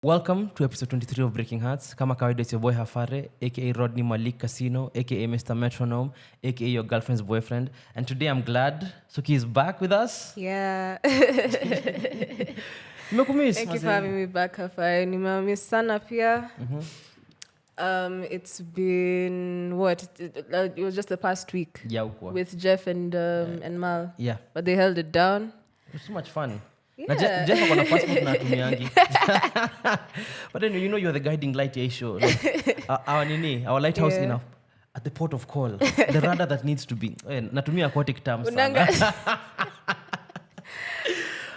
Welcome to episode 23 of Breaking Hertz. Kama kawaida, it's your boy Hafare, aka Rodney Malik Casino, aka Mr. Metronome, aka your girlfriend's boyfriend. And today I'm glad Sookie is back with us. Yeah. Nimekumiss, Thank you for having me back, Hafare. Nimemiss sana pia. It's been it was just the past week with Jeff and Mal. Yeah. But they held it down. It was so much fun. Yeah. Jeff akona passport na tumiangi. But then you're the guiding light ya show. Like, our lighthouse at the port of call. The radar that needs to be. Natumia aquatic terms.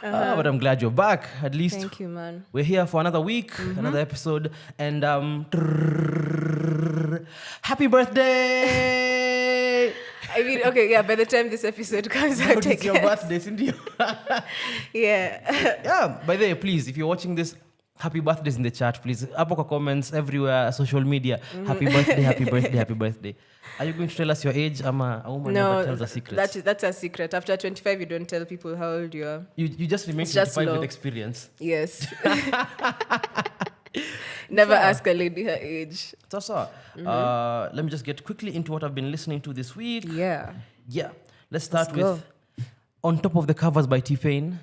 But I'm glad you're back. At least. Thank you, man. We're here for another week, another episode, and happy birthday! I mean, okay, yeah. By the time this episode comes out, it's your birthday, isn't it? Yeah. Yeah. By the way, please, if you're watching this, happy birthdays in the chat, please. Up comments everywhere, social media. Happy birthday, happy birthday, happy birthday. Are you going to tell us your age? A woman never tells a secret. That's a secret. After 25, you don't tell people how old you are. You just remain 25 with experience. Yes. Never ask a lady her age. So, let me just get quickly into what I've been listening to this week. Yeah. Let's start with On Top of the Covers by T-Pain.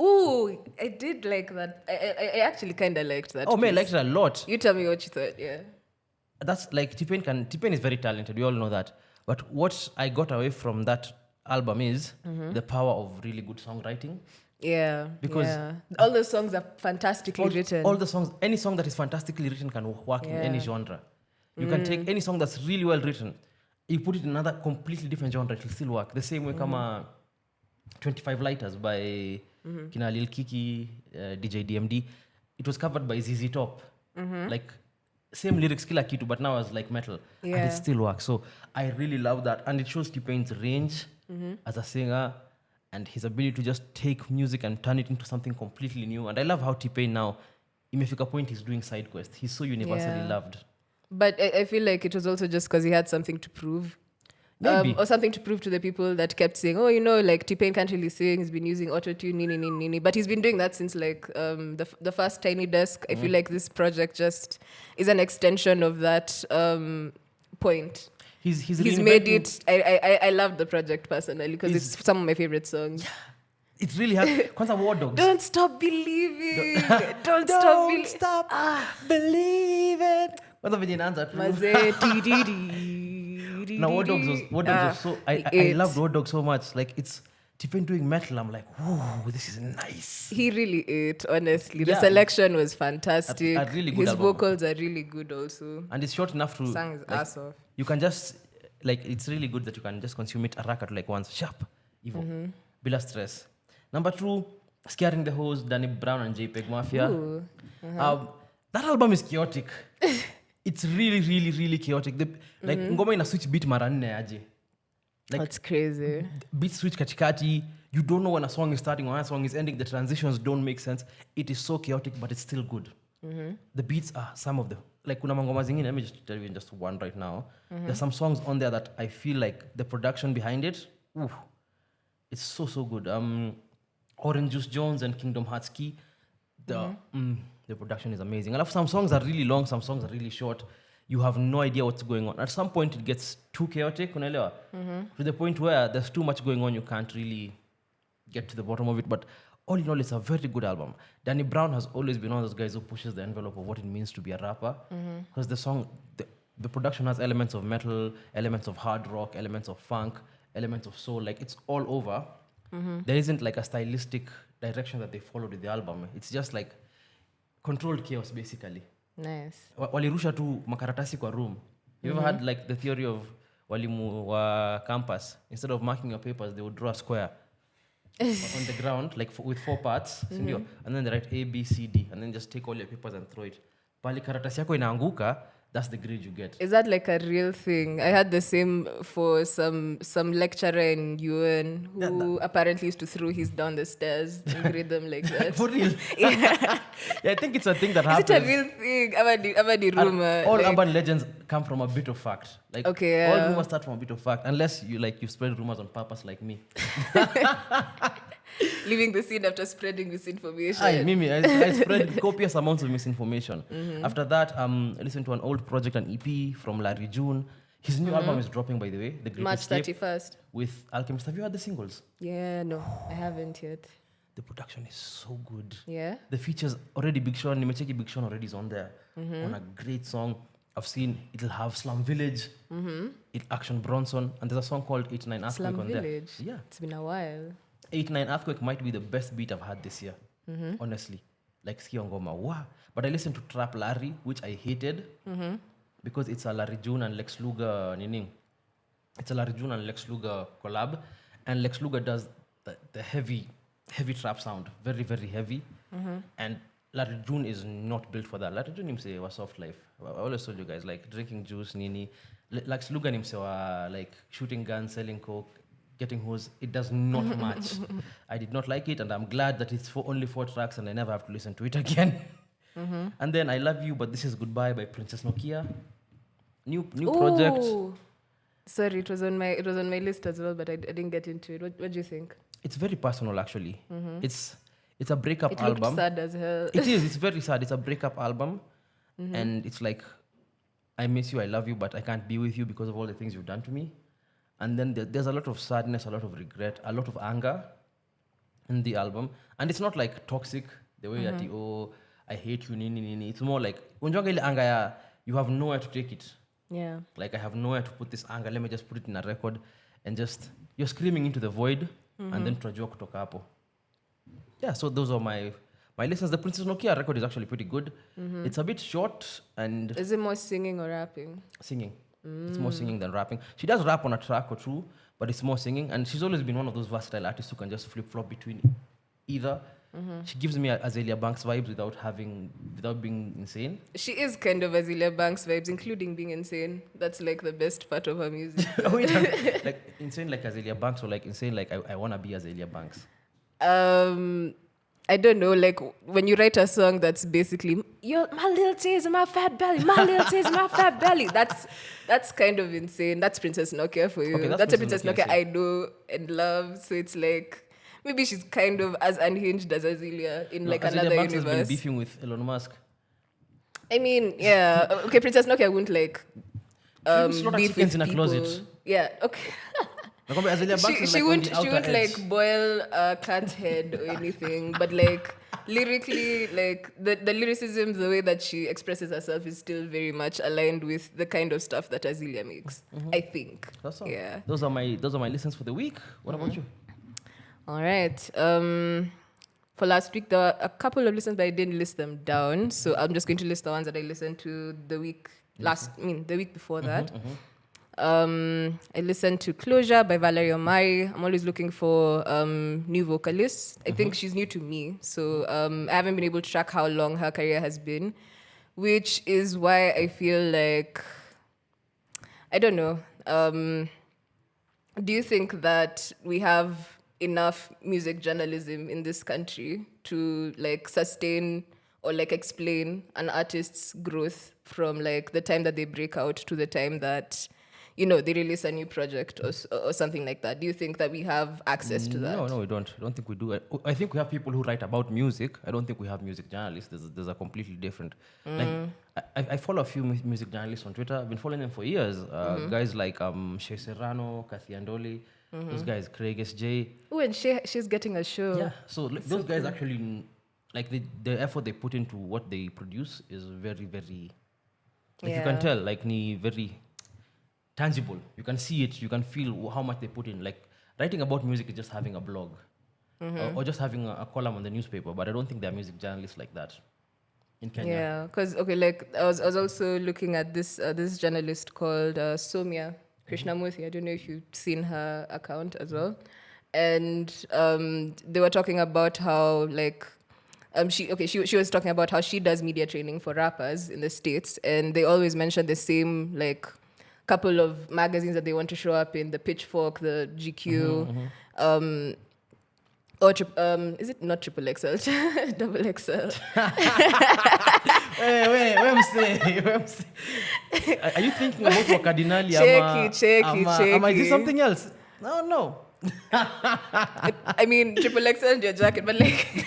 Ooh, I did like that. I actually kind of liked that. Oh, man, I liked it a lot. You tell me what you thought, yeah. That's like T-Pain is very talented. We all know that. But what I got away from that album is the power of really good songwriting. Yeah. Because all the songs are fantastically written. All the songs, any song that is fantastically written can work in any genre. You can take any song that's really well written, you put it in another completely different genre, it will still work. The same way kama 25 Lighters by Kina Lil Kiki, DJ DMD. It was covered by ZZ Top. Like, same lyrics, kila kitu, but now as like metal. And it still works. So I really love that. And it shows T-Pain's range as a singer and his ability to just take music and turn it into something completely new. And I love how T-Pain now, imefika point he's doing side quests. He's so universally loved. But I feel like it was also just because he had something to prove. Maybe. Or something to prove to the people that kept saying, like T-Pain can't really sing, he's been using auto-tune, nini. But he's been doing that since like the first Tiny Desk. I feel like this project just is an extension of that point. He's made it. I love the project personally because it's some of my favorite songs. Yeah. It's really hard. Kwanza War Dogs. Don't stop believing. Don't stop believing. Kwanza venye inaanza tu. Mazee Now War Dogs was so I loved War Dogs so much. Like it's T-Pain doing metal. I'm like, whoa, this is nice. He really ate, honestly. The selection was fantastic. A really good His album. vocals are really good also. And it's short enough to Sang his ass off. You can just it's really good that you can just consume it haraka to like once. Sharp. Evil. Bila stress. Number 2, Scaring the Hose, Danny Brown and JPEG Mafia. That album is chaotic. It's really, really, really chaotic. Like ngoma ina switch beat mara 4 aje. Like, that's crazy. Beat switch katikati. You don't know when a song is starting or when a song is ending. The transitions don't make sense. It is so chaotic, but it's still good. The beats are some of the kuna mangoma zingine. Let me just tell you in just one right now. There's some songs on there that I feel like the production behind it, it's so good. Orange Juice Jones and Kingdom Hearts Key. The production is amazing. I love some songs are really long, some songs are really short. You have no idea what's going on. At some point, it gets too chaotic, to the point where there's too much going on, you can't really get to the bottom of it. But all in all, it's a very good album. Danny Brown has always been one of those guys who pushes the envelope of what it means to be a rapper. Because the song, the production has elements of metal, elements of hard rock, elements of funk, elements of soul. Like, it's all over. There isn't like a stylistic direction that they followed with the album. It's just like controlled chaos, basically. Nice. Walirusha tu makaratasi kwa room. You ever had like the theory of walimu wa campus? Instead of marking your papers, they would draw a square on the ground, like with 4 parts, and then they write A, B, C, D, and then just take all your papers and throw it. Pali karatasi yako inaanguka, that's the grade you get. Is that like a real thing? I had the same for some lecturer in UN who apparently used to throw his down the stairs and grade them like that. For real? Yeah, I think it's a thing that happens. Is it a real thing? Abadi rumor. All urban legends come from a bit of fact. Like, okay, all rumors start from a bit of fact, unless you spread rumors on purpose like me. Leaving the scene after spreading misinformation. I spread copious amounts of misinformation. After that, I listened to an old project, an EP from Larry June. His new album is dropping, by the way, The Great March Escape, 31st. with Alchemist. Have you heard the singles? Yeah, no, I haven't yet. The production is so good. Yeah. The features already. Big Sean, Nimecheki Big Sean already is on there on a great song. I've seen it'll have Slum Village, Action Bronson, and there's a song called 89 Earthquake Slum on Village. there. Yeah, It's been a while. 89 Earthquake might be the best beat I've had this year, honestly. Like Skiongoma, wow. But I listened to Trap Larry, which I hated because it's a Larry June and Lex Luger nining. It's a Larry June and Lex Luger collab, and Lex Luger does the heavy trap sound, very, very heavy. And Larry June is not built for that. Larry June himself was soft life. I always told you guys, like drinking juice, nini. Lex Luger himself, like shooting guns, selling coke, getting hose. It does not match. I did not like it, and I'm glad that it's for only 4 tracks, and I never have to listen to it again. And then I Love You, But This Is Goodbye by Princess Nokia. New project. Ooh. Sorry, it was on my list as well, but I didn't get into it. What do you think? It's very personal, actually. It's a breakup It album. looked sad as hell. It is. It's very sad. It's a breakup album, and it's like, I miss you, I love you, but I can't be with you because of all the things you've done to me. And then there's a lot of sadness, a lot of regret, a lot of anger in the album, and it's not like toxic the way that I hate you, nini. It's more like unjonga ile anger ya, you have nowhere to take it. Yeah. Like, I have nowhere to put this anger. Let me just put it in a record, and just you're screaming into the void, and then tunajua kutoka hapo. Yeah, so those are my listens. The Princess Nokia record is actually pretty good. It's a bit short and Is it more singing or rapping? singing. It's more singing than rapping. She does rap on a track or two, but it's more singing. And she's always been one of those versatile artists who can just flip-flop between either. She gives me Azalea Banks vibes without being insane. She is kind of Azealia Banks vibes, including being insane. That's like the best part of her music. Like insane like Azalea Banks, or like insane like I want to be Azalea Banks. I don't know, like when you write a song that's basically my little titties and my fat belly, my little titties and my fat belly. That's kind of insane. That's Princess Nokia for you. Okay, that's a Princess Nokia, Nokia I know and love. So it's like maybe she's kind of as unhinged as Azealia in like Azalea another Banks universe. has been beefing with Elon Musk. I mean, yeah. Okay, Princess Nokia wouldn't like slaughter beef chickens with in a people. closet. Yeah, okay. Nakwambia Azalea Banks is She like on the won't outer edge. like boil a cat's head or anything, but like lyrically, like the lyricism, the way that she expresses herself is still very much aligned with the kind of stuff that Azealia makes. I think. That's all. Yeah. Those are my listens for the week. What about you? All right. For last week, there were a couple of listens, but I didn't list them down. So I'm just going to list the ones that I listened to the week before that. I listened to Closure by Valerie Omari. I'm always looking for new vocalists. I think she's new to me, so I haven't been able to track how long her career has been, which is why I feel like, I don't know. Do you think that we have enough music journalism in this country to like sustain or like explain an artist's growth from like the time that they break out to the time that they release a new project or something like that? Do you think that we have access to that? No, we don't. I don't think we do. I think we have people who write about music. I don't think we have music journalists. There's a completely different. Like I follow a few music journalists on Twitter. I've been following them for years. Guys like Shea Serrano, Kathy Andoli, those guys, Craig SJ. Oh, and she's getting a show. Yeah, so those guys actually, like the effort they put into what they produce is very, very. Like you can tell, like very tangible. You can see it. You can feel how much they put in. Like writing about music is just having a blog or just having a column on the newspaper. But I don't think there are music journalists like that in Kenya. Yeah, because like I was also looking at this journalist called Somia Krishnamurthy. I don't know if you've seen her account as well, and they were talking about how like. She was talking about how she does media training for rappers in the States, and they always mention the same like couple of magazines that they want to show up in: the Pitchfork, the GQ, or is it not triple XL, double XL? Wait, I'm saying. Are you thinking about Wakadinali? Checky. Am I doing something else? No. I mean, triple XL and your jacket, but like,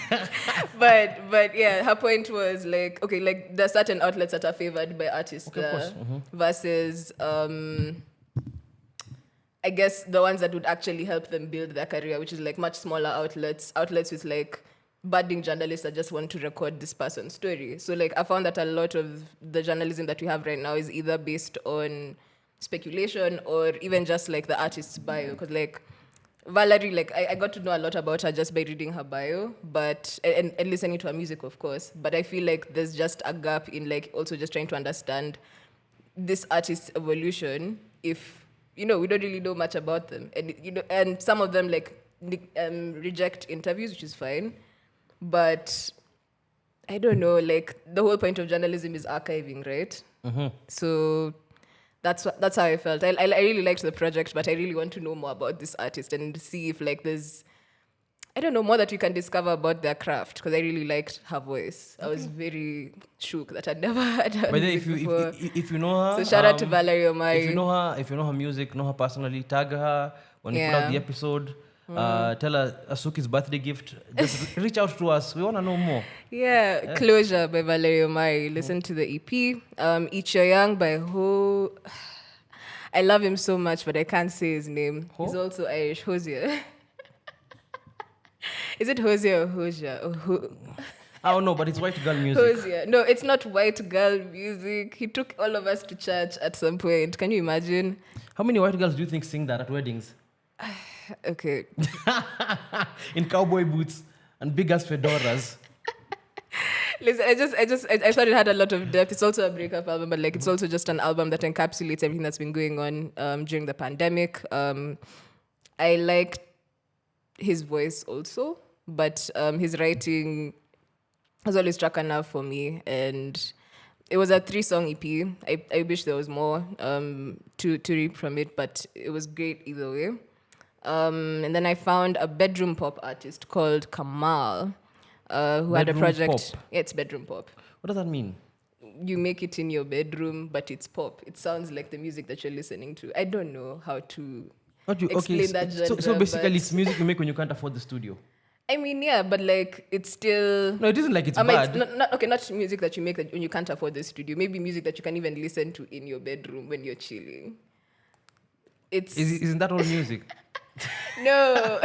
but yeah, her point was like, okay, like there's certain outlets that are favored by artists Okay, of there course. versus, I guess the ones that would actually help them build their career, which is like much smaller outlets with like budding journalists that just want to record this person's story. So like I found that a lot of the journalism that we have right now is either based on speculation or even just like the artist's bio. Because like Valerie, like I got to know a lot about her just by reading her bio, but and listening to her music, of course. But I feel like there's just a gap in like also just trying to understand this artist's evolution if we don't really know much about them, and some of them like reject interviews, which is fine, but I don't know, like the whole point of journalism is archiving, right? So that's how I felt. I really liked the project, but I really want to know more about this artist and see if like there's, I don't know, more that we can discover about their craft, because I really liked her voice. I was very shook that I'd never heard her But then music before. if you know her, So shout out to Valerie Omari. if you know her music, know her personally, tag her when you put out the episode. Tell her Asuki's birthday gift. Just reach out to us. We want to know more. Yeah, Closure by Valerie Omari. Listen to the EP. Eat Your Young by Ho. I love him so much, but I can't say his name. Ho? He's also Irish. Hosier. Is it Hosier or Hosier? I don't know, but it's white girl music. Hosier. No, it's not white girl music. He took all of us to church at some point. Can you imagine? How many white girls do you think sing that at weddings? Okay. In cowboy boots and big ass fedoras. Listen, I thought it had a lot of depth. It's also a breakup album, but like it's also just an album that encapsulates everything that's been going on during the pandemic. I liked his voice also, but his writing has always struck a nerve for me. And it was a 3-song EP. I wish there was more to reap from it, but it was great either way. And then I found a bedroom pop artist called Kamal, who had a Bedroom project. pop? Yeah, it's bedroom pop. What does that mean? You make it in your bedroom, but it's pop. It sounds like the music that you're listening to. I don't know how to explain that genre. So basically, but- it's music you make when you can't afford the studio. I mean, yeah, but like it's still. No, it isn't like it's I mean, bad. not music that you make that when you can't afford the studio. Maybe music that you can even listen to in your bedroom when you're chilling. Isn't that all music? No.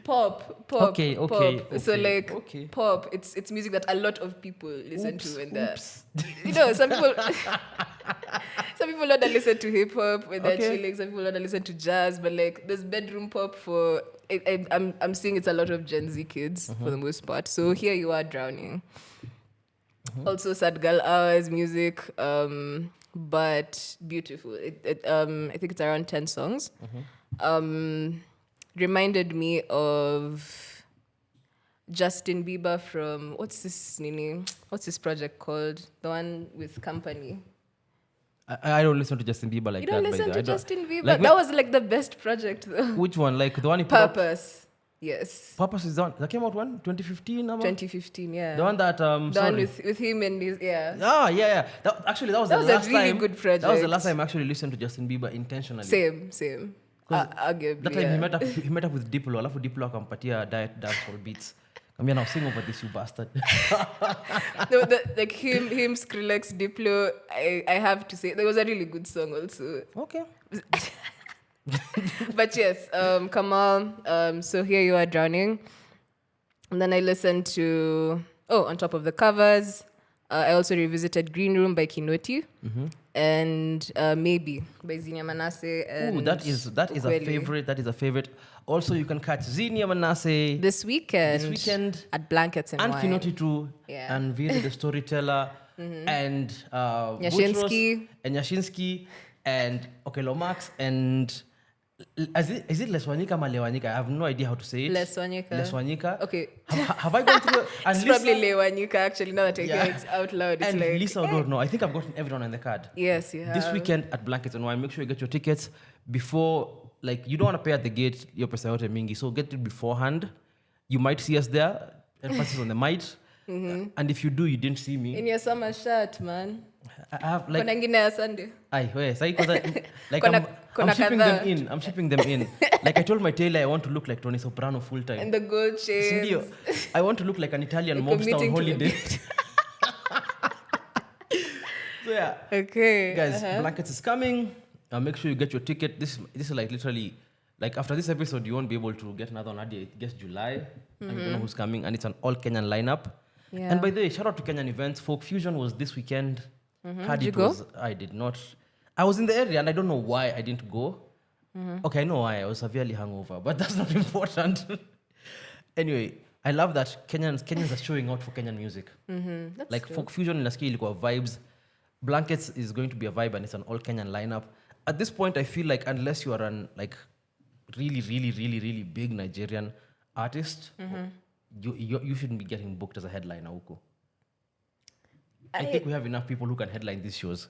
Pop. Okay. So like okay. pop, it's music that a lot of people listen to when they're Oops. some people don't listen to hip hop when they're Okay. chilling, some people don't listen to jazz, but like there's bedroom pop for I'm seeing it's a lot of Gen Z kids for the most part. So here you are drowning. Also Sad Girl Hours music, but beautiful. I think it's around 10 songs. Reminded me of Justin Bieber from what's this project called? The one with Company. I don't listen to Justin Bieber like You don't that. listen by the to way. Justin Bieber? like That was like the best project though. Which one? Like the one he put up? Purpose. Yes. Purpose is the one that came out when 2015. 2015, yeah. The one that The one sorry. with him and his yeah. Yeah. That was That the was last a really time. good That was the project. last time I actually listened to Justin Bieber intentionally. Same. Arguably. That time yeah. he met up with Diplo. Alafu Diplo akampatia diet dancehall beats. Kambia now sing over this, you bastard. No, like him, Skrillex, Diplo. I have to say there was a really good song also. Okay. But yes, Kamal. So here you are drowning, and then I listened to On Top of the Covers. I also revisited Green Room by Kinoti, and Maybe by Zinia Manasseh. And Ooh, that is a Ukweli. favorite. That is a favorite. Also, you can catch Zinia Manasseh This weekend at Blankets and Wine. Kinoti too, Yeah. and Vili the storyteller, and Nyashinsky. Boutros and Nyashinsky, and Lomax, and is it Leswanyika or Lewanyika? I have no idea how to say it. Leswanyika. Okay. Have I gone through? And It's probably Lewanyika actually, now that I hear it out loud. It's and like, Lisa I don't know. I think I've gotten everyone on the card. yes, you have. This weekend at Blankets and Wine, make sure you get your tickets before, like, you don't want to pay at the gate, your pesa yote mingi, so get it beforehand. You might see us there, emphasis on the might. And if you do, you didn't see me. In your summer shirt, man. I have like Kuna ingine ya Sunday. like Kona- I'm kona shipping them kadhaa. in. I'm shipping them in. Like I told my tailor I want to look like Tony Soprano full time. And the gold Sindio, chains. I want to look like an Italian Like mobster on committing to the holiday. So yeah, Okay. guys, Blankets is coming. Make sure you get your ticket. This is like literally like after this episode, you won't be able to get another one. It gets July, and you don't know who's coming, and it's an all Kenyan lineup. Yeah. And by the way, shout out to Kenyan events. Folk Fusion was this weekend. Did you go? I did not. I was in the area, and I don't know why I didn't go. Okay, I know why. I was severely hungover, but that's not important. Anyway, I love that Kenyans are showing out for Kenyan music. That's Like true. Folk Fusion inasikia ilikuwa vibes. Blankets is going to be a vibe, and it's an all Kenyan lineup. At this point, I feel like unless you are an like really big Nigerian artist, you shouldn't be getting booked as a headliner huko. I think we have enough people who can headline these shows.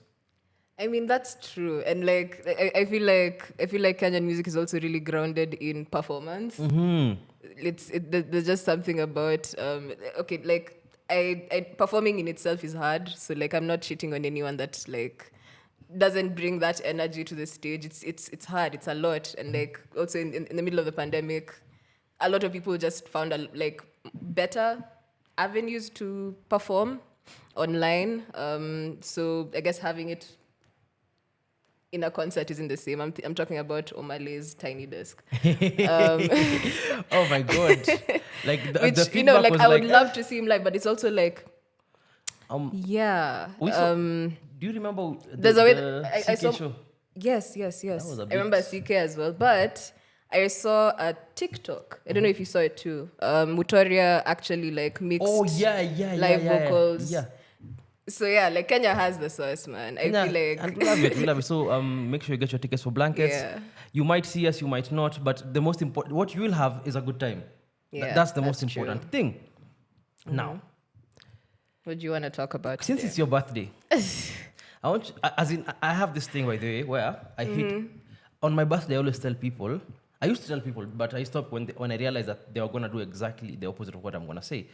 I mean, that's true. And like I feel like Kenyan music is also really grounded in performance. There's just something about okay, like I performing in itself is hard. So like I'm not cheating on anyone that like doesn't bring that energy to the stage. It's hard. It's a lot. And like also in the middle of the pandemic, a lot of people just found like better avenues to perform online. So I guess having it in a concert isn't the same. I'm talking about Omale's Tiny Desk. Oh my god! Like the Which, feedback like was I like, would love to see him live, but it's also like, yeah. we saw, do you remember There's a way the I CK saw. show? Yes. was a I remember CK as well, but I saw a TikTok. I don't know if you saw it too. Mutoria actually like mixed. Oh yeah, live vocals. Yeah. So yeah, like Kenya has the sauce, man. I feel like and we love it. We love it. So make sure you get your tickets for Blankets. Yeah. You might see us, you might not, but the most important, what you will have is a good time. Yeah, That's the most that's true. important thing. Now, what do you want to talk about? since today? it's your birthday, I want, I have this thing by the way where I hate on my birthday. I always tell people. I used to tell people, but I stopped when I realized that they were gonna do exactly the opposite of what I'm gonna say.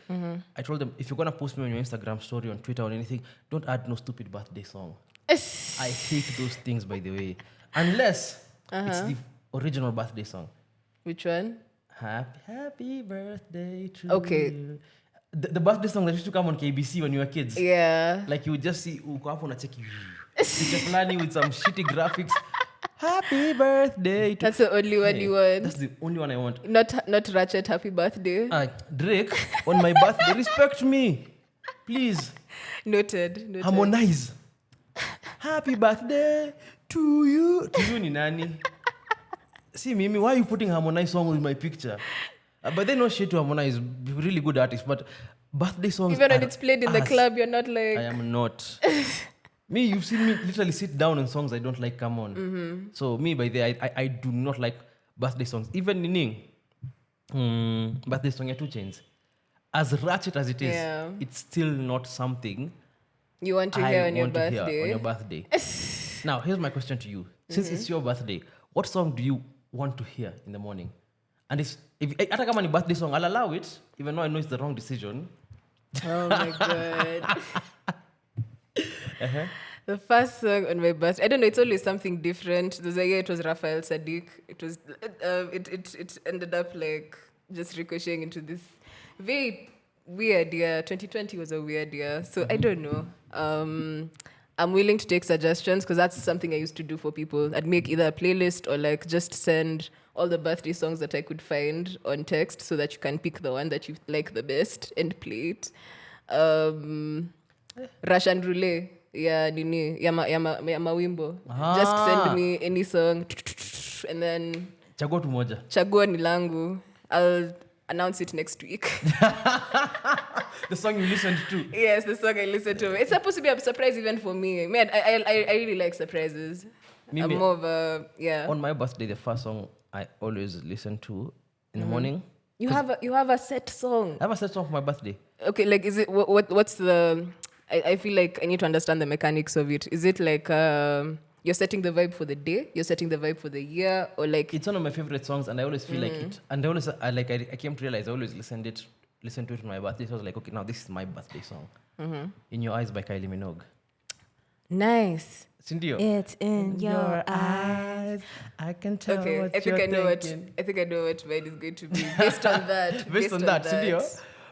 I told them, if you're gonna post me on your Instagram story, on Twitter, or anything, don't add no stupid birthday song. I hate those things, by the way, unless it's the original birthday song. Which one? Happy birthday to Okay. you. The birthday song that used to come on KBC when you were kids. Yeah. Like you would just see uko hapo unacheki picture fulani with some shitty graphics. Happy birthday to That's the only one you want. That's the only one I want. Not Ratchet Happy Birthday. Drake on my birthday, respect me. Please. Noted. Harmonize. Happy birthday to you. To you ni nani? See Mimi, why are you putting Harmonize song with my picture? But they know shit to Harmonize, really good artists, but birthday songs Even when are it's played in the ass. club, you're not like. I am not. Me, you've seen me literally sit down on songs I don't like come on. So me, by the way, I do not like birthday songs. Even Nining, birthday song ya 2 Chainz. As ratchet as it is, Yeah. it's still not something You want to I hear on your want to hear birthday. on your birthday. Now, here's my question to you. Since it's your birthday, what song do you want to hear in the morning? And if hata kama ni birthday song, I'll allow it, even though I know it's the wrong decision. Oh my god. The first song on my birthday, I don't know, it's always something different. There's a year it was Raphael Sadiq. It was it ended up like just ricocheting into this very weird year. 2020 was a weird year. So I don't know. I'm willing to take suggestions because that's something I used to do for people. I'd make either a playlist or like just send all the birthday songs that I could find on text so that you can pick the one that you like the best and play it. Russian roulette. Yeah, nini, ya mawimbo. Just send me any song and then Chagua tu moja. chagua ni langu. I'll announce it next week. The song you listened to. Yes, the song I listen to. It's supposed to be a surprise even for me. Man, I really like surprises. I'm more of a, yeah. On my birthday, the first song I always listen to in the morning. You have a set song. I have a set song for my birthday. Okay, like is it what's the? I feel like I need to understand the mechanics of it. Is it like you're setting the vibe for the day, you're setting the vibe for the year, or like It's one of my favorite songs, and I always feel like it. And I came to realize I always listen to it on my birthday. So I was like, okay, now this is my birthday song. In Your Eyes by Kylie Minogue. Nice. Sindio? It's in your eyes. I can tell Okay, what I think you're I know thinking. I think I know what mine is going to be based on that. Based on that, sindio?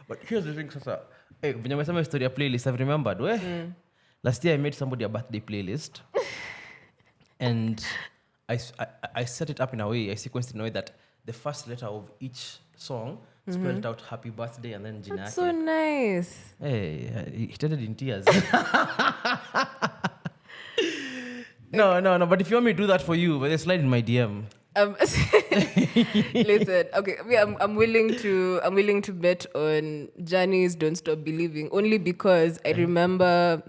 But here's the thing, sasa. Hey, when I saw story playlist, I've remembered. Last year I made somebody a birthday playlist. And I set it up in a way, I sequenced it in a way that the first letter of each song spelled out happy birthday and then That's Jinake. so nice. Hey, he ended in tears. No, but if you want me to do that for you, well, slide in my DM. Listen, okay, I'm willing to bet on Johnny's Don't Stop Believing only because I remember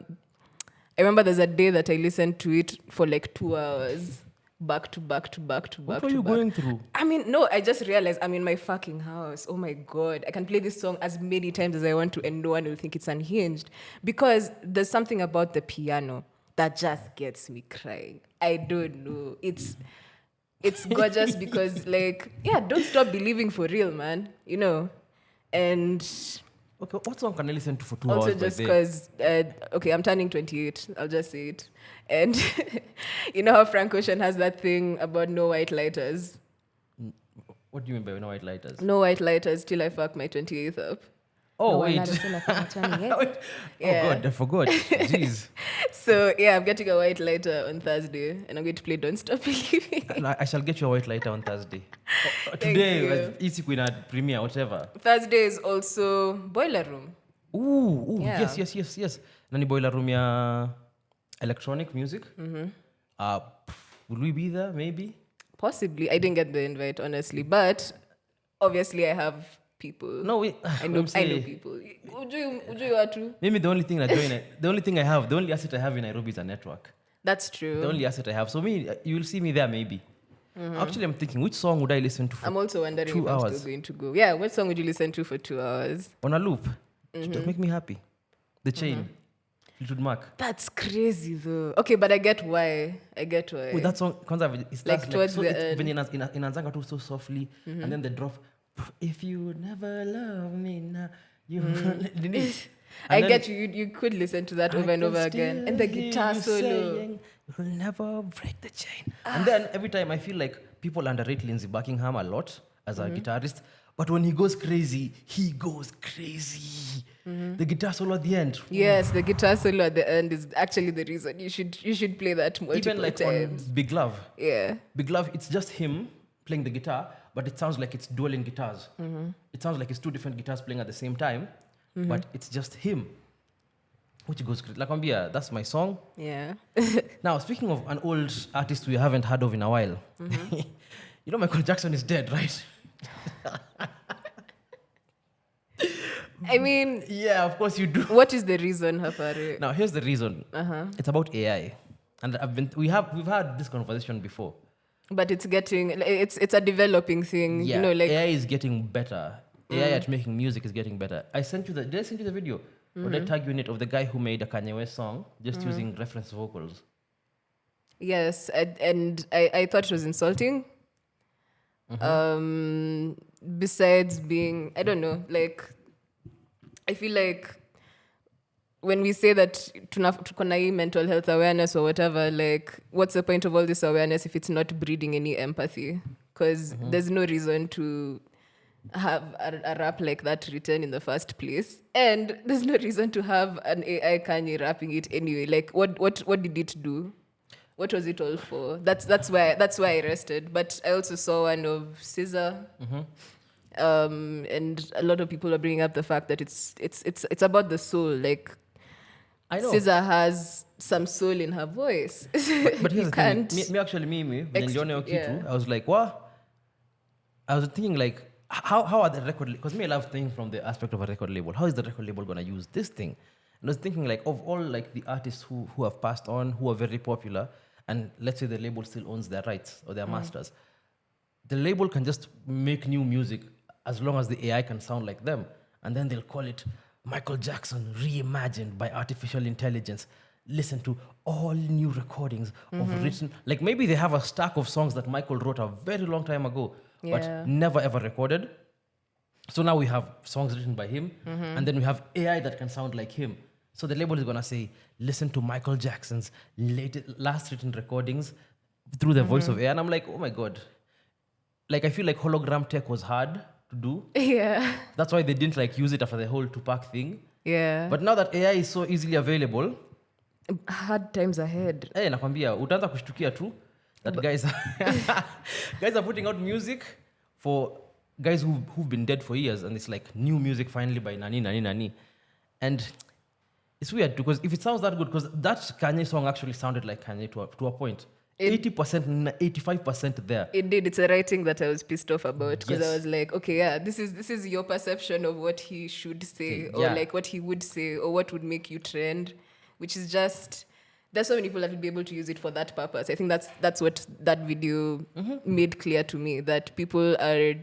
there's a day that I listened to it for like 2 hours. Back to back to back to back. What were you going through? I mean, no, I just realized I'm in my fucking house. Oh my God. I can play this song as many times as I want to and no one will think it's unhinged. Because there's something about the piano that just gets me crying. I don't know. It's gorgeous because don't stop believing for real, man. You know? And Okay, what song can I listen to for 2 also hours? just because, I'm turning 28. I'll just say it. And you know how Frank Ocean has that thing about no white lighters? What do you mean by no white lighters? No white lighters till I fuck my 28th up. Oh, No wait. white lighters till I fuck my 28th. Oh, God, I forgot. Jeez. So, I'm getting a white lighter on Thursday and I'm going to play Don't Stop Believing. And I shall get you a white lighter on Thursday. Thank Today, you. Easy Queen at premiere, whatever. Thursday is also Boiler Room. Ooh, Yeah. yes. Nani boiler room ya electronic music? Will we be there, maybe? Possibly. I didn't get the invite, honestly. But obviously I have people. No, wait. I know people. Would you want to? Maybe the only thing the only asset I have in Nairobi is a network. That's true. The only asset I have. So you will see me there maybe. Actually, I'm thinking, which song would I listen to for I'm also wondering 2 if I'm hours? still going to go. Yeah, what song would you listen to for 2 hours? On a loop? To make me happy. The Chain. Fleetwood Mac. That's crazy though. Okay, but I get why. With that song, it starts Like towards so the it, end. inaanzanga tu so softly, and then the drop. If you would never love me now, you. I get you. You could listen to that over and over again. And the guitar solo. You'll never break the chain. And then every time I feel like people underrate Lindsey Buckingham a lot as a guitarist. But when he goes crazy, he goes crazy. The guitar solo at the end. Yes, the guitar solo at the end is actually the reason you should play that multiple Even like times. on Big Love. Yeah. Big Love, it's just him playing the guitar, but it sounds like it's dueling guitars. It sounds like it's two different guitars playing at the same time, but it's just him. Which goes great. Like Ambia, that's my song. Yeah. Now, speaking of an old artist we haven't heard of in a while, you know Michael Jackson is dead, right? I mean, Yeah, of course you do. what is the reason, Hafare? Now, here's the reason. It's about AI, and we've had this conversation before. But it's a developing thing. Yeah, You know, like AI is getting better. AI at making music is getting better. Did I send you the video? Or did I tag you in it of the guy who made a Kanye West song just using reference vocals? yes, and I thought it was insulting. Besides being, I don't know, like I feel like when we say that tukona hii mental health awareness or whatever, like what's the point of all this awareness if it's not breeding any empathy? Because there's no reason to have a rap like that written in the first place, and there's no reason to have an AI Kanye rapping it anyway. Like what did it do? What was it all for? That's why I rested. But I also saw one of SZA, and a lot of people are bringing up the fact that it's about the soul. Like I know. SZA has some soul in her voice. But here's You the thing. can't When niliona hiyo kitu, yeah. I was like, what? I was thinking like, how are the record? Because I love thinking from the aspect of a record label. How is the record label gonna use this thing? And I was thinking like of all like the artists who have passed on, who are very popular, and let's say the label still owns their rights or their masters. The label can just make new music as long as the AI can sound like them, and then they'll call it Michael Jackson reimagined by artificial intelligence. Listen to all new recordings of written, like maybe they have a stack of songs that Michael wrote a very long time ago, Yeah. but never ever recorded. So now we have songs written by him, and then we have AI that can sound like him. So the label is gonna say, listen to Michael Jackson's last written recordings through the voice of AI. And I'm like, oh my God. Like I feel like hologram tech was hard to do. Yeah. That's why they didn't like use it after the whole Tupac thing. Yeah. But now that AI is so easily available, hard times ahead. nakwambia utaanza kushtukia tu that guys guys are putting out music for guys who've been dead for years, and it's like new music finally by nani. And it's weird because if it sounds that good, because that Kanye song actually sounded like Kanye to a point. 80%, 85% there. It did. It's a writing that I was pissed off about because Yes. I was like, okay, yeah, this is your perception of what he should say, or Yeah. like what he would say, or what would make you trend, which is just there's so many people that will be able to use it for that purpose. I think that's what that video made clear to me, that people are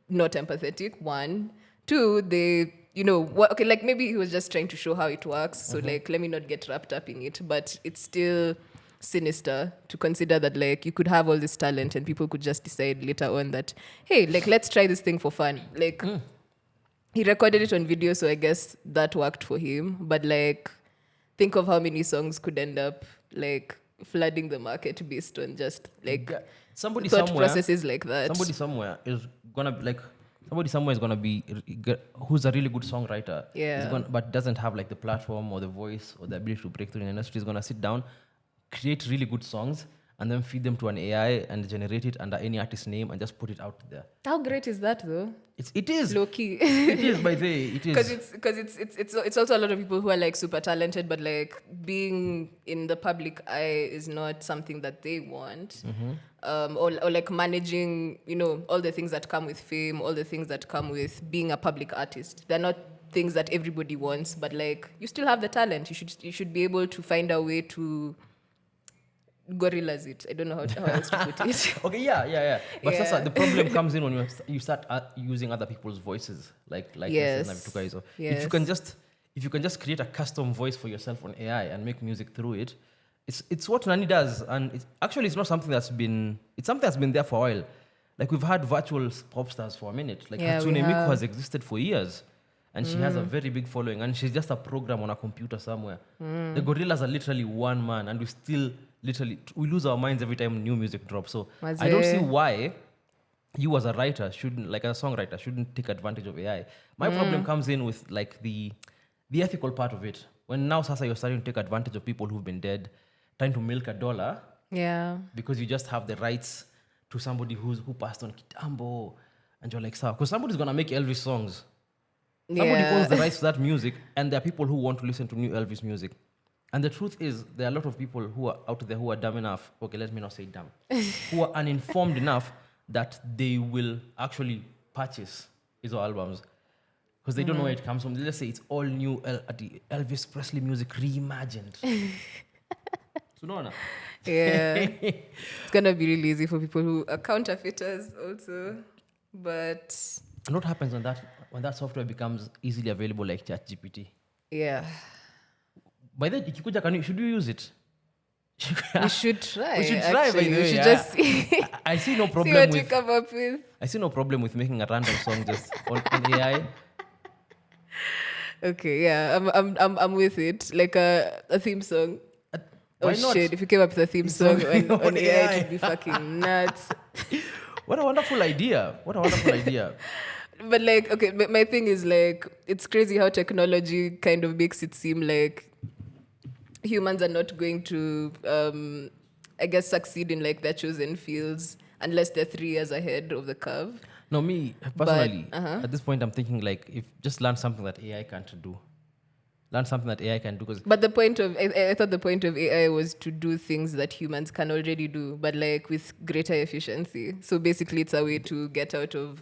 not empathetic. One, two, they okay, like maybe he was just trying to show how it works. So like, let me not get wrapped up in it, but it's still sinister to consider that like you could have all this talent and people could just decide later on that, hey, like let's try this thing for fun. Like he recorded it on video, so I guess that worked for him. But like, think of how many songs could end up like flooding the market based on just like Somebody thought somewhere, processes like that. somebody somewhere is gonna be like, somebody somewhere is gonna be who's a really good songwriter. Yeah. But doesn't have like the platform or the voice or the ability to break through in the industry. Is gonna sit down, create really good songs, and then feed them to an AI and generate it under any artist's name and just put it out there. How great is that though? It is. Low key. It is, by the way. It is. Because it's also a lot of people who are like super talented, but like being in the public eye is not something that they want. Or like managing, all the things that come with fame, all the things that come with being a public artist. They're not things that everybody wants, but like you still have the talent. You should be able to find a way to gorillas it. I don't know how else to put it. Okay, yeah. But Yeah. the problem comes in when you start using other people's voices, like Yes. Navituka is. If Yes. you can just create a custom voice for yourself on AI and make music through it, it's what Nani does, and it's not something that's been there for a while. Like we've had virtual pop stars for a minute. Like Yeah, we Hatsune Miku have. has existed for years, and she has a very big following, and she's just a program on a computer somewhere. The gorillas are literally one man, and we lose our minds every time new music drops. So I don't see why you as a writer shouldn't take advantage of AI. My problem comes in with like the ethical part of it. When now Sasa you're starting to take advantage of people who've been dead, trying to milk $1 Yeah. because you just have the rights to somebody who passed on Kitambo, and you're like, because somebody's gonna make Elvis songs. Somebody owns the rights to that music, and there are people who want to listen to new Elvis music. And the truth is, there are a lot of people who are out there who are dumb enough, okay, let me not say dumb, who are uninformed enough that they will actually purchase his albums because they don't know where it comes from. Let's say it's all new Elvis Presley music reimagined. So no. Yeah. It's going to be really easy for people who are counterfeiters also. But And what happens when that software becomes easily available like ChatGPT? yeah. By the way, should you use it? We should try. We should try, by actually. the way. We should Yeah. just see, I see no see problem what we with. come up with. I see no problem with making a random song just on AI. Okay, yeah. I'm with it. Like a theme song. Why Oh not? shit, if you came up with a theme song Song on on AI, AI. it would be fucking nuts. What a wonderful idea! What a wonderful idea! But like, okay, my thing is like, it's crazy how technology kind of makes it seem like humans are not going to, I guess, succeed in like their chosen fields unless they're 3 years ahead of the curve. No, me personally, uh-huh. at this point, I'm thinking like, if just learn something that AI can't do. Learn something that AI can do, because But the point of, I thought the point of AI was to do things that humans can already do, but like with greater efficiency. So basically, it's a way to get out of,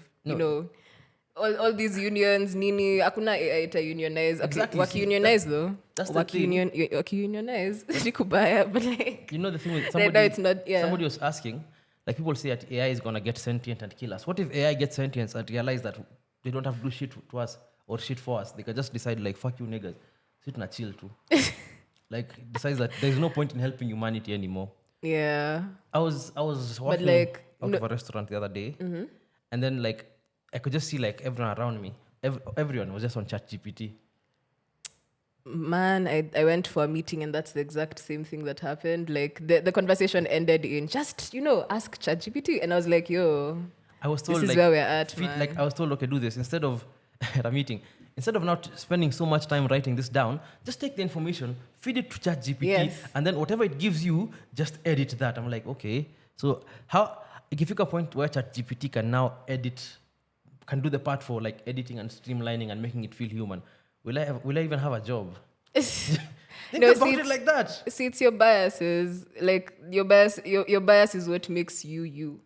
all these unions, nini, hakuna AI ita unionize. Okay, Exactly. waki-unionize though. that's the thing. Waki-unionize. Nikubaya, but like, You know the thing with right somebody. now it's not, yeah. Somebody was asking, like people say that AI is gonna get sentient and kill us. What if AI gets sentient and realize that they don't have to do shit to us or shit for us? They can just decide like, fuck you niggas, sit and chill too. Like decides that there's no point in helping humanity anymore. Yeah. I was walking like, out of a restaurant the other day, and then like I could just see like everyone around me, everyone was just on ChatGPT. Man, I went for a meeting and that's the exact same thing that happened. Like the conversation ended in just, ask ChatGPT. And I was like, yo, I was this told is like where we're at, feed, man. like I was told, okay, do this instead of at a meeting. Instead of not spending so much time writing this down, just take the information, feed it to ChatGPT, Yes. and then whatever it gives you, just edit that. I'm like, okay. So how if you get a point where ChatGPT can now can do the part for like editing and streamlining and making it feel human, will I even have a job? Think No, about see, it like that. See, it's your biases. Like your bias is what makes you you.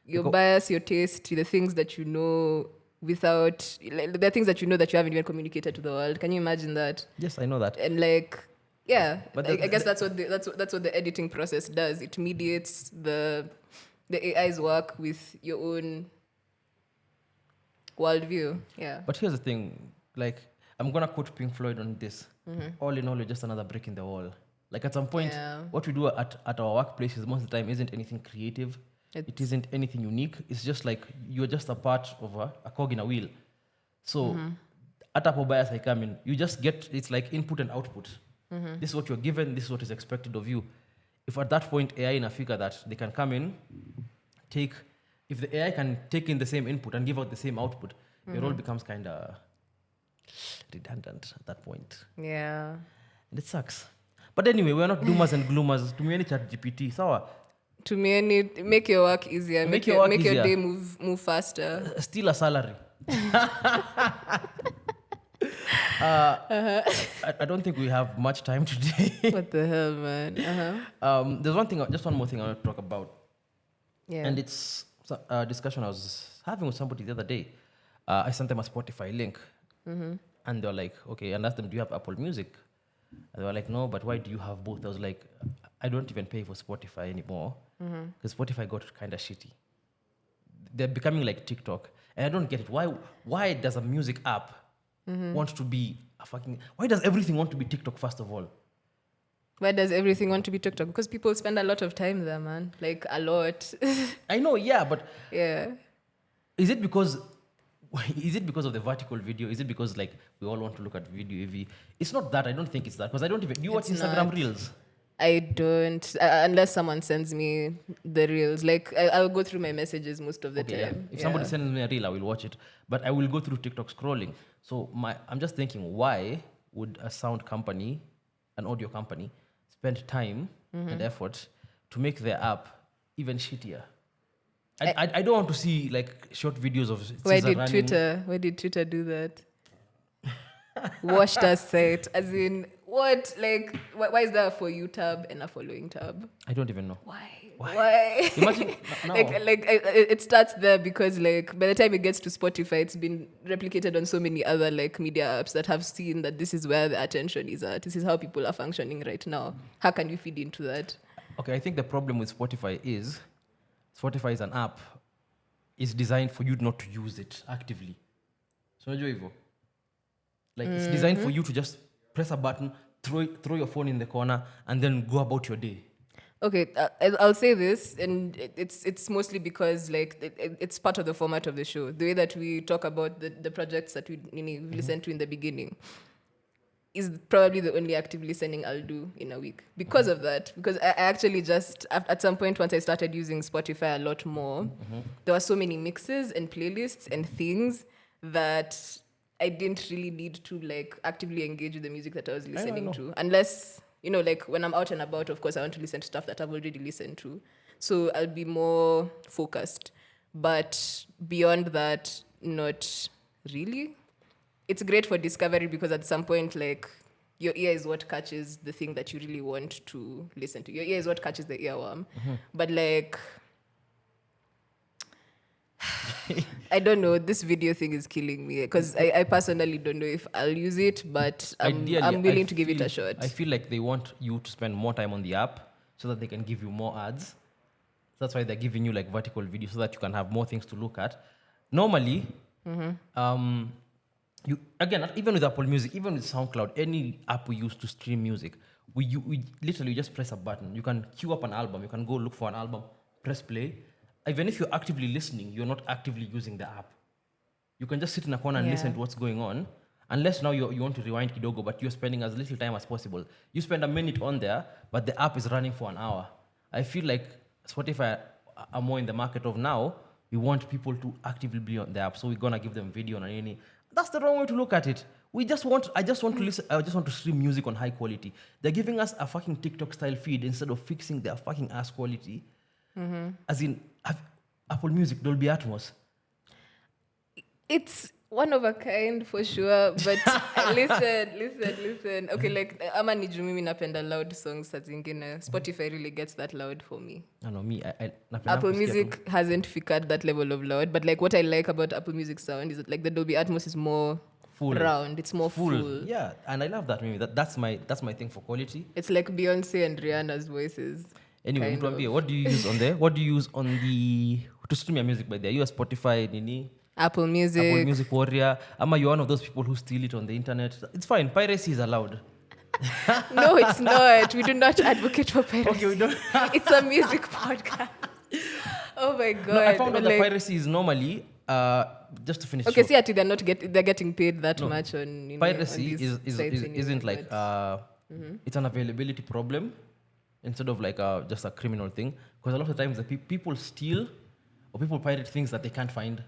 Your bias, your taste, the things that you know without like, the things that you know that you haven't even communicated to the world. Can you imagine that? Yes, I know that. And like, yeah, But I guess that's what the editing process does. It mediates the AI's work with your own worldview. Yeah. But here's the thing, like I'm gonna quote Pink Floyd on this. All in all, you're just another brick in the wall. Like at some point, Yeah. what we do at our workplaces most of the time isn't anything creative. It isn't anything unique. It's just like you're just a part of a cog in a wheel. So at Apple bias I come in, you just get it's like input and output. This is what you're given, this is what is expected of you. If at that point AI in a figure that they can come in, if the AI can take in the same input and give out the same output, your role becomes kinda redundant at that point. Yeah. And it sucks. But anyway, we're not doomers and gloomers. To me, any chat GPT, sawa. To me, make your work easier. Make your work your easier. day move faster. Steal a salary. I don't think we have much time today. What the hell, man? There's just one more thing I want to talk about. Yeah. And it's a discussion I was having with somebody the other day. I sent them a Spotify link. And they were like, okay, and asked them, do you have Apple Music? And they were like, no, but why do you have both? I was like, I don't even pay for Spotify anymore because Spotify got kind of shitty. They're becoming like TikTok. And I don't get it. Why does a music app want to be why does everything want to be TikTok first of all? Why does everything want to be TikTok? Because people spend a lot of time there, man. Like a lot. I know, yeah, but Yeah. is it because of the vertical video? Is it because like we all want to look at video AV? It's not that. I don't think it's that because I don't even. Do you watch It's Instagram not. Reels? I don't, unless someone sends me the reels. Like I'll go through my messages most of the Okay, yeah. time. If somebody sends me a reel, I will watch it. But I will go through TikTok scrolling. So I'm just thinking, why would a sound company, an audio company, spend time and effort to make their app even shittier? I don't want to see like short videos of Why Caesar running. Why did Twitter do that? Washed us site. As in, what? Like, why is there a For You tab and a Following tab? I don't even know. Why? Imagine now. It starts there because like by the time it gets to Spotify, it's been replicated on so many other like media apps that have seen that this is where the attention is at. This is how people are functioning right now. How can you feed into that? Okay, I think the problem with Spotify is an app is designed for you not to use it actively. So unajua hivyo? Like it's designed for you to just press a button, throw your phone in the corner, and then go about your day. Okay, I'll say this, and it's mostly because like it's part of the format of the show. The way that we talk about the projects that we listened to in the beginning is probably the only active listening I'll do in a week because of that. Because I actually just at some point once I started using Spotify a lot more, there were so many mixes and playlists and things that I didn't really need to like actively engage with the music that I was listening to, unless like when I'm out and about. Of course, I want to listen to stuff that I've already listened to, so I'll be more focused. But beyond that, not really. It's great for discovery because at some point, like, your ear is what catches the thing that you really want to listen to. Your ear is what catches the earworm. But like, I don't know. This video thing is killing me because I personally don't know if I'll use it, but I'm willing to give it a shot. I feel like they want you to spend more time on the app so that they can give you more ads. That's why they're giving you like vertical video so that you can have more things to look at. Normally, you again, even with Apple Music, even with SoundCloud, any app we use to stream music, we literally just press a button. You can queue up an album. You can go look for an album, press play. Even if you're actively listening, you're not actively using the app. You can just sit in a corner and listen to what's going on, unless now you want to rewind kidogo, but you're spending as little time as possible. You spend a minute on there, but the app is running for an hour. I feel like Spotify are more in the market of now. We want people to actively be on the app, so we're gonna give them video and any. That's the wrong way to look at it. I just want to listen. I just want to stream music on high quality. They're giving us a fucking TikTok style feed instead of fixing their fucking ass quality. As in, Apple Music, Dolby Atmos. It's one of a kind for sure, but listen. Okay, like ama niju mimi napenda loud songs saa zingine. Spotify really gets that loud for me. I know me. Apple Music hasn't figured that level of loud, but like what I like about Apple Music sound is that like the Dolby Atmos is more full. Round. It's more full. Yeah, and I love that. Maybe that's my thing for quality. It's like Beyonce and Rihanna's voices. Anyway, what do you use on there? What do you use on to stream your music by there? You are Spotify, Nini? Apple Music Warrior. You're one of those people who steal it on the internet. It's fine. Piracy is allowed. No, it's not. We do not advocate for piracy. Okay, we don't. It's a music podcast. Oh my God. No, I found out that piracy is normally just to finish. Okay, see, they're getting paid that much on piracy on isn't like it's an availability problem instead of like just a criminal thing, because a lot of times the people steal or people pirate things that they can't find.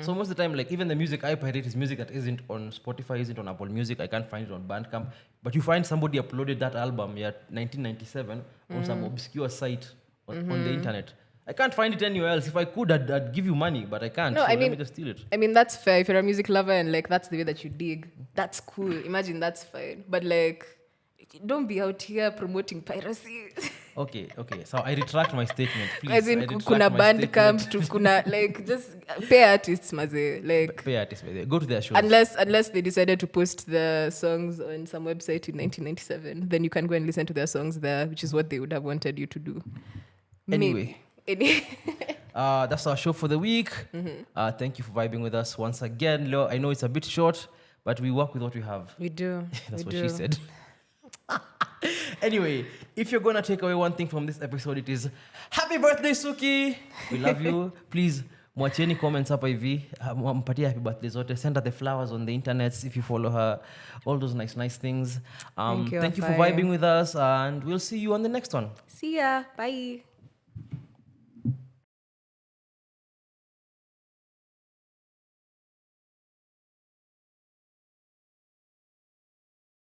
So most of the time, like even the music I pirate is music that isn't on Spotify, isn't on Apple Music. I can't find it on Bandcamp. But you find somebody uploaded that album, 1997, on some obscure site on the internet. I can't find it anywhere else. If I could, I'd give you money, but I can't. No, so let me just steal it. I mean, that's fair. If you're a music lover and like that's the way that you dig, that's cool. Imagine that's fine. But like, don't be out here promoting piracy. Okay. So I retract my statement, please. As in, kuna Bandcamp, to kuna like just pay artists, maze. Like pay artists, go to their shows. Unless they decided to post the songs on some website in 1997, then you can go and listen to their songs there, which is what they would have wanted you to do. Anyway. That's our show for the week. Thank you for vibing with us once again. I know it's a bit short, but we work with what we have. We do. That's what she said. Anyway, if you're gonna take away one thing from this episode, it is happy birthday, Sookie. We love you. Please mwacheni comments hapa hivi, mpatie happy birthday zote, send her the flowers on the internet if you follow her, all those nice things. Thank you for vibing with us, and we'll see you on the next one. See ya. Bye.